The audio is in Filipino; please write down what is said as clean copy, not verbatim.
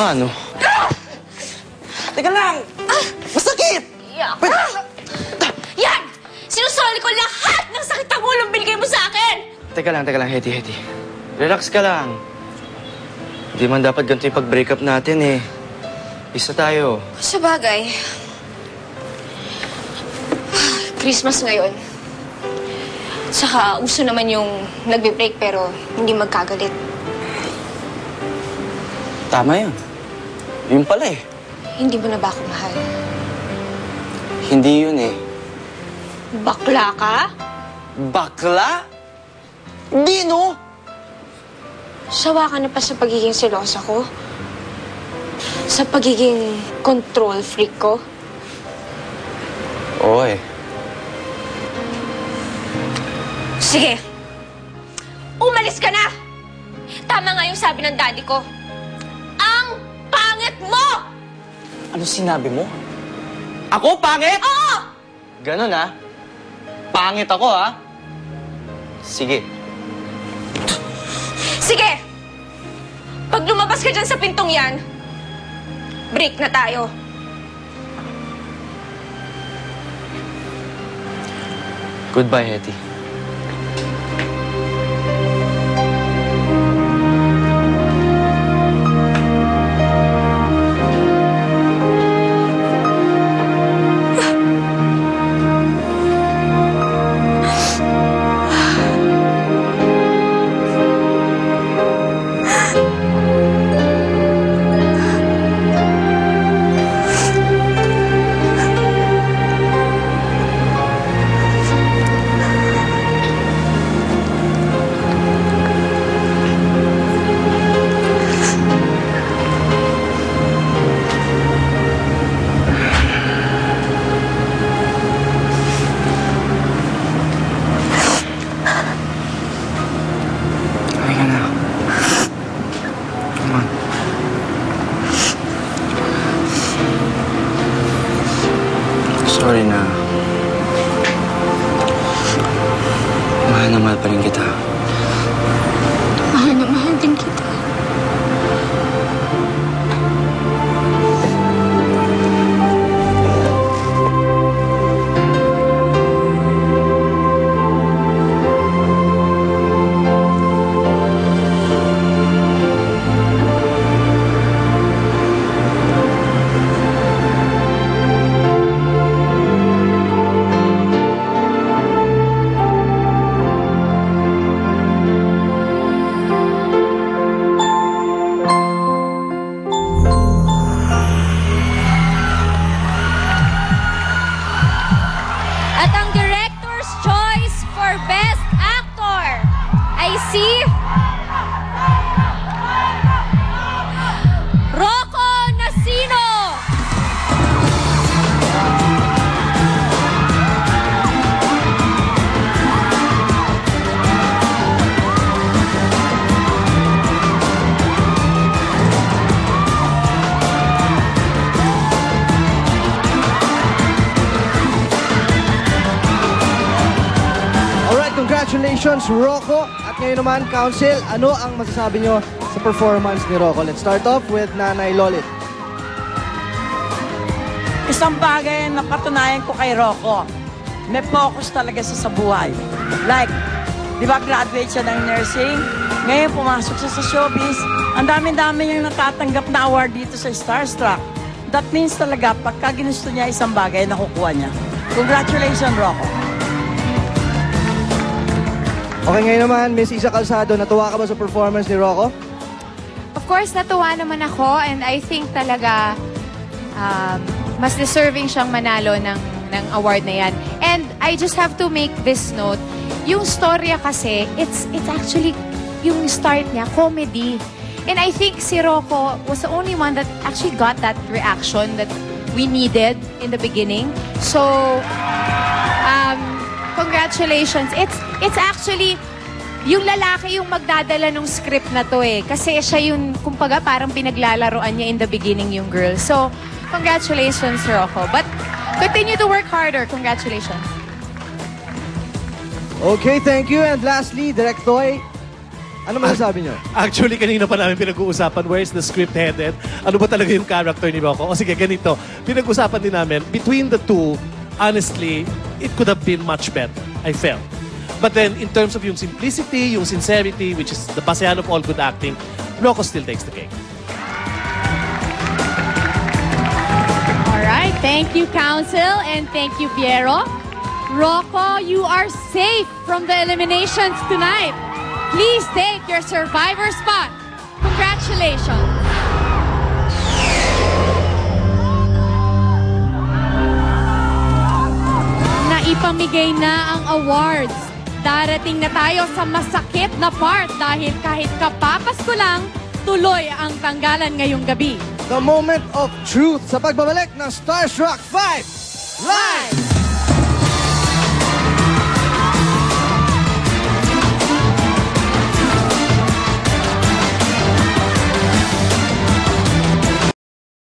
Paano? Teka lang! Masakit! Yan! Sinusoli ko lahat ng sakit ng ulong binigay mo sa akin! Teka lang, Hedy. Relax ka lang. Hindi man dapat ganito yung pag-breakup natin eh. Isa tayo. Sa bagay. Christmas ngayon. Saka uso naman yung nagbe-break pero hindi magkagalit. Tama yun. Yun pala eh. Hindi mo na ba ako mahal? Hindi yun eh. Bakla ka? Bakla? Hindi no! Sawa ka na pa sa pagiging selosa ko? Sa pagiging control freak ko? Oo eh. Sige! Umalis ka na! Tama nga yung sabi ng daddy ko. Ang pangit mo! Ano sinabi mo? Ako pangit? Oo! Ganon ah. Pangit ako ah. Sige. Sige! Pag lumabas ka dyan sa pintong yan, break na tayo. Goodbye, Hedy. Sorry na. Mahal na mahal pa rin kita. Mahal na mahal din kita. At ang Director's Choice for Best Actor ay si Rocco Nasino. Congratulations, Rocco. At ngayon naman, Council, ano ang masasabi nyo sa performance ni Rocco? Let's start off with Nanay Lolit. Isang bagay na patunayan ko kay Rocco, may focus talaga siya sa buhay. Like, di ba graduate siya ng nursing? Ngayon pumasok siya sa showbiz. Ang dami-dami niyang natatanggap na award dito sa Starstruck. That means talaga, pagka ginusto niya isang bagay, nakukuha niya. Congratulations, Rocco. Okay, ngayon naman, Miss Isa Calzado, natuwa ka ba sa performance ni Rocco? Of course, natuwa naman ako and I think talaga mas deserving siyang manalo ng award na yan. And I just have to make this note, yung storya kasi, it's actually, yung start niya, comedy. And I think si Rocco was the only one that actually got that reaction that we needed in the beginning. So, congratulations. It's actually, yung lalaki yung magdadala ng script na to eh. Kasi siya yung, kumbaga, parang pinaglalaroan niya in the beginning yung girl. So, congratulations, Rocco. But, continue to work harder. Congratulations. Okay, thank you. And lastly, Direk Toy. Ano masasabi nyo? Actually, kanina pa namin pinag-uusapan, where is the script headed? Ano ba talaga yung character ni Rocco? O sige, ganito. Pinag-uusapan din namin, between the two, honestly, it could have been much better, I felt. But then, in terms of yung simplicity, yung sincerity, which is the basehan of all good acting, Rocco still takes the cake. All right. Thank you, Council, and thank you, Piero. Rocco, you are safe from the eliminations tonight. Please take your survivor spot. Congratulations. Naipamigay na ang awards. Darating na tayo sa masakit na part dahil kahit kapapasko lang, tuloy ang tanggalan ngayong gabi. The moment of truth sa pagbabalik ng Starstruck 5 Live!